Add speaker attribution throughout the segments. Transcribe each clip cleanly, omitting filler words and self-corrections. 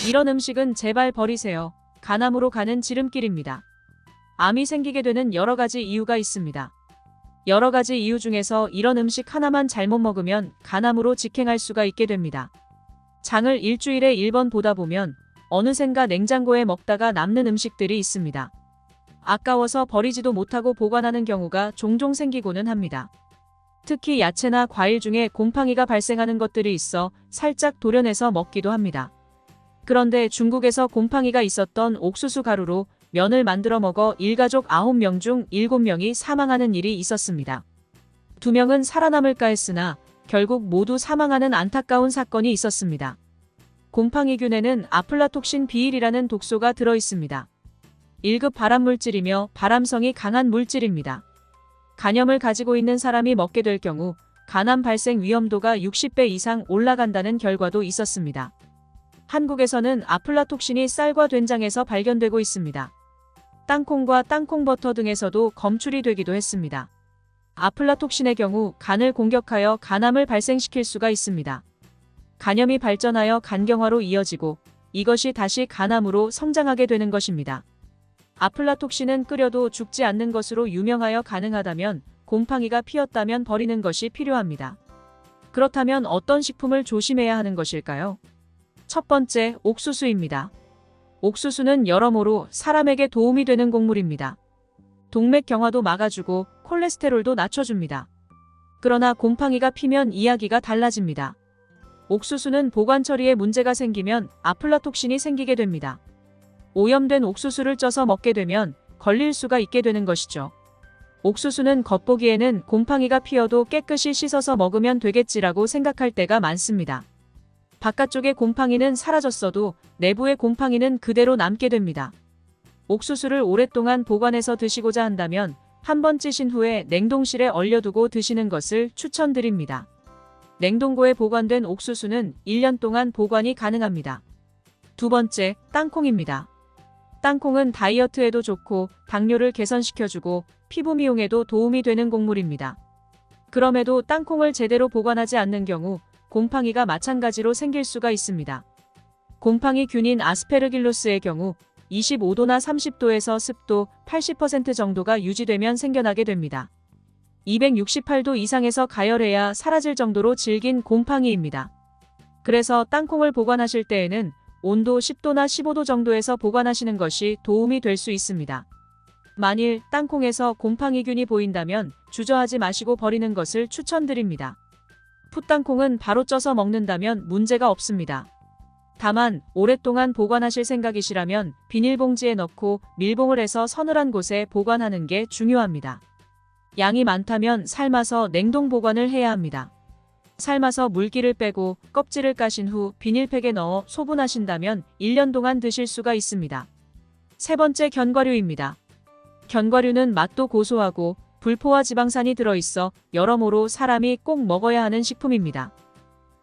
Speaker 1: 이런 음식은 제발 버리세요. 간암으로 가는 지름길입니다. 암이 생기게 되는 여러 가지 이유가 있습니다. 여러 가지 이유 중에서 이런 음식 하나만 잘못 먹으면 간암으로 직행할 수가 있게 됩니다. 장을 일주일에 1번 보다 보면 어느샌가 냉장고에 먹다가 남는 음식들이 있습니다. 아까워서 버리지도 못하고 보관하는 경우가 종종 생기고는 합니다. 특히 야채나 과일 중에 곰팡이가 발생하는 것들이 있어 살짝 도려내서 먹기도 합니다. 그런데 중국에서 곰팡이가 있었던 옥수수 가루로 면을 만들어 먹어 일가족 9명 중 7명이 사망하는 일이 있었습니다. 2명은 살아남을까 했으나 결국 모두 사망하는 안타까운 사건이 있었습니다. 곰팡이균에는 아플라톡신 비일이라는 독소가 들어있습니다. 1급 발암물질이며 발암성이 강한 물질입니다. 간염을 가지고 있는 사람이 먹게 될 경우 간암 발생 위험도가 60배 이상 올라간다는 결과도 있었습니다. 한국에서는 아플라톡신이 쌀과 된장에서 발견되고 있습니다. 땅콩과 땅콩버터 등에서도 검출이 되기도 했습니다. 아플라톡신의 경우 간을 공격하여 간암을 발생시킬 수가 있습니다. 간염이 발전하여 간경화로 이어지고 이것이 다시 간암으로 성장하게 되는 것입니다. 아플라톡신은 끓여도 죽지 않는 것으로 유명하여 가능하다면 곰팡이가 피었다면 버리는 것이 필요합니다. 그렇다면 어떤 식품을 조심해야 하는 것일까요? 첫 번째, 옥수수입니다. 옥수수는 여러모로 사람에게 도움이 되는 곡물입니다. 동맥경화도 막아주고 콜레스테롤도 낮춰줍니다. 그러나 곰팡이가 피면 이야기가 달라집니다. 옥수수는 보관 처리에 문제가 생기면 아플라톡신이 생기게 됩니다. 오염된 옥수수를 쪄서 먹게 되면 걸릴 수가 있게 되는 것이죠. 옥수수는 겉보기에는 곰팡이가 피어도 깨끗이 씻어서 먹으면 되겠지라고 생각할 때가 많습니다. 바깥쪽의 곰팡이는 사라졌어도 내부의 곰팡이는 그대로 남게 됩니다. 옥수수를 오랫동안 보관해서 드시고자 한다면 한번 찌신 후에 냉동실에 얼려두고 드시는 것을 추천드립니다. 냉동고에 보관된 옥수수는 1년 동안 보관이 가능합니다. 두 번째, 땅콩입니다. 땅콩은 다이어트에도 좋고 당뇨를 개선시켜주고 피부 미용에도 도움이 되는 곡물입니다. 그럼에도 땅콩을 제대로 보관하지 않는 경우 곰팡이가 마찬가지로 생길 수가 있습니다. 곰팡이 균인 아스페르길로스의 경우 25도나 30도에서 습도 80% 정도가 유지되면 생겨나게 됩니다. 268도 이상에서 가열해야 사라질 정도로 질긴 곰팡이입니다. 그래서 땅콩을 보관하실 때에는 온도 10도나 15도 정도에서 보관하시는 것이 도움이 될 수 있습니다. 만일 땅콩에서 곰팡이균이 보인다면 주저하지 마시고 버리는 것을 추천드립니다. 풋땅콩은 바로 쪄서 먹는다면 문제가 없습니다. 다만 오랫동안 보관하실 생각이시라면 비닐봉지에 넣고 밀봉을 해서 서늘한 곳에 보관하는 게 중요합니다. 양이 많다면 삶아서 냉동 보관을 해야 합니다. 삶아서 물기를 빼고 껍질을 까신 후 비닐팩에 넣어 소분하신다면 1년 동안 드실 수가 있습니다. 세 번째, 견과류입니다. 견과류는 맛도 고소하고 불포화 지방산이 들어있어 여러모로 사람이 꼭 먹어야 하는 식품입니다.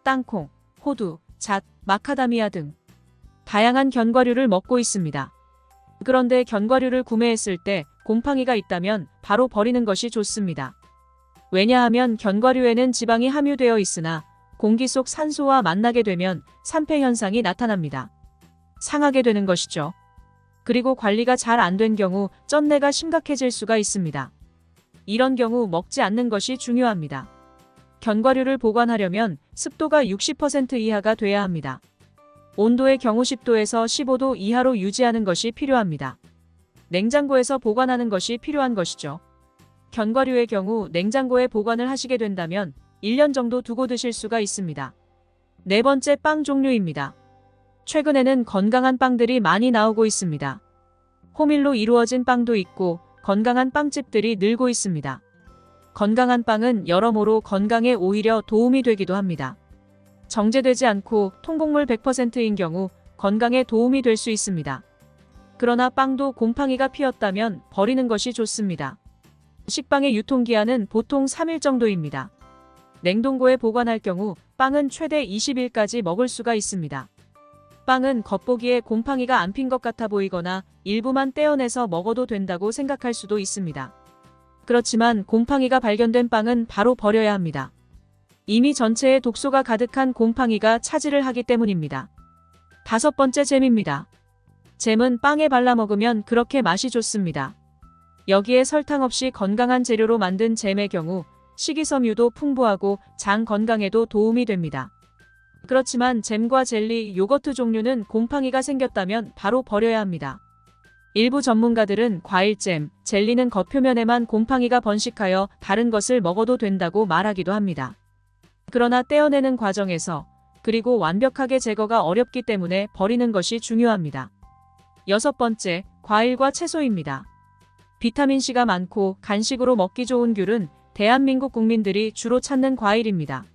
Speaker 1: 땅콩, 호두, 잣, 마카다미아 등 다양한 견과류를 먹고 있습니다. 그런데 견과류를 구매했을 때 곰팡이가 있다면 바로 버리는 것이 좋습니다. 왜냐하면 견과류에는 지방이 함유되어 있으나 공기 속 산소와 만나게 되면 산패 현상이 나타납니다. 상하게 되는 것이죠. 그리고 관리가 잘 안 된 경우 쩐내가 심각해질 수가 있습니다. 이런 경우 먹지 않는 것이 중요합니다. 견과류를 보관하려면 습도가 60% 이하가 돼야 합니다. 온도의 경우 10도에서 15도 이하로 유지하는 것이 필요합니다. 냉장고에서 보관하는 것이 필요한 것이죠. 견과류의 경우 냉장고에 보관을 하시게 된다면 1년 정도 두고 드실 수가 있습니다. 네 번째, 빵 종류입니다. 최근에는 건강한 빵들이 많이 나오고 있습니다. 호밀로 이루어진 빵도 있고 건강한 빵집들이 늘고 있습니다. 건강한 빵은 여러모로 건강에 오히려 도움이 되기도 합니다. 정제되지 않고 통곡물 100%인 경우 건강에 도움이 될 수 있습니다. 그러나 빵도 곰팡이가 피었다면 버리는 것이 좋습니다. 식빵의 유통기한은 보통 3일 정도입니다. 냉동고에 보관할 경우 빵은 최대 20일까지 먹을 수가 있습니다. 빵은 겉보기에 곰팡이가 안 핀 것 같아 보이거나 일부만 떼어내서 먹어도 된다고 생각할 수도 있습니다. 그렇지만 곰팡이가 발견된 빵은 바로 버려야 합니다. 이미 전체에 독소가 가득한 곰팡이가 차지를 하기 때문입니다. 5번째 잼입니다. 잼은 빵에 발라 먹으면 그렇게 맛이 좋습니다. 여기에 설탕 없이 건강한 재료로 만든 잼의 경우 식이섬유도 풍부하고 장 건강에도 도움이 됩니다. 그렇지만 잼과 젤리, 요거트 종류는 곰팡이가 생겼다면 바로 버려야 합니다. 일부 전문가들은 과일잼, 젤리는 겉표면에만 곰팡이가 번식하여 다른 것을 먹어도 된다고 말하기도 합니다. 그러나 떼어내는 과정에서 그리고 완벽하게 제거가 어렵기 때문에 버리는 것이 중요합니다. 6번째, 과일과 채소입니다. 비타민C가 많고 간식으로 먹기 좋은 귤은 대한민국 국민들이 주로 찾는 과일입니다.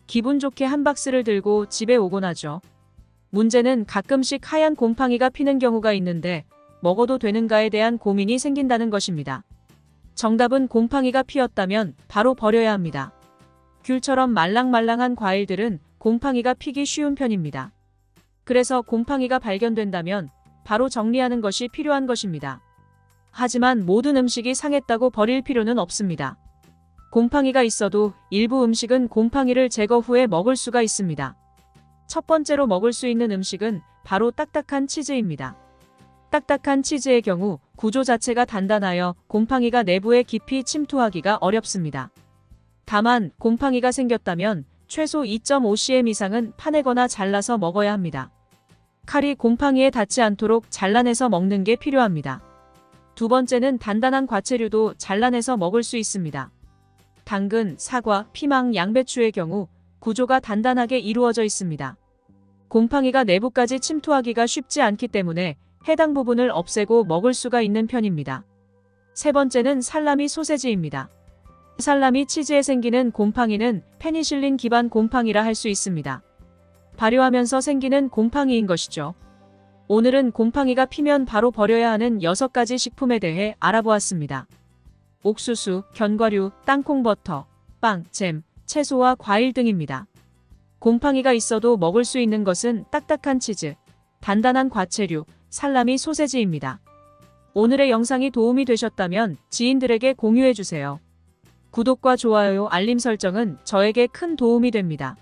Speaker 1: 기분 좋게 한 박스를 들고 집에 오곤 하죠. 문제는 가끔씩 하얀 곰팡이가 피는 경우가 있는데 먹어도 되는가에 대한 고민이 생긴다는 것입니다. 정답은 곰팡이가 피었다면 바로 버려야 합니다. 귤처럼 말랑말랑한 과일들은 곰팡이가 피기 쉬운 편입니다. 그래서 곰팡이가 발견된다면 바로 정리하는 것이 필요한 것입니다. 하지만 모든 음식이 상했다고 버릴 필요는 없습니다. 곰팡이가 있어도 일부 음식은 곰팡이를 제거 후에 먹을 수가 있습니다. 첫 번째로 먹을 수 있는 음식은 바로 딱딱한 치즈입니다. 딱딱한 치즈의 경우 구조 자체가 단단하여 곰팡이가 내부에 깊이 침투하기가 어렵습니다. 다만 곰팡이가 생겼다면 최소 2.5cm 이상은 파내거나 잘라서 먹어야 합니다. 칼이 곰팡이에 닿지 않도록 잘라내서 먹는 게 필요합니다. 두 번째는 단단한 과채류도 잘라내서 먹을 수 있습니다. 당근, 사과, 피망, 양배추의 경우 구조가 단단하게 이루어져 있습니다. 곰팡이가 내부까지 침투하기가 쉽지 않기 때문에 해당 부분을 없애고 먹을 수가 있는 편입니다. 세 번째는 살라미 소세지입니다. 살라미 치즈에 생기는 곰팡이는 페니실린 기반 곰팡이라 할 수 있습니다. 발효하면서 생기는 곰팡이인 것이죠. 오늘은 곰팡이가 피면 바로 버려야 하는 6가지 식품에 대해 알아보았습니다. 옥수수, 견과류, 땅콩버터, 빵, 잼, 채소와 과일 등입니다. 곰팡이가 있어도 먹을 수 있는 것은 딱딱한 치즈, 단단한 과채류, 살라미 소세지입니다. 오늘의 영상이 도움이 되셨다면 지인들에게 공유해주세요. 구독과 좋아요, 알림 설정은 저에게 큰 도움이 됩니다.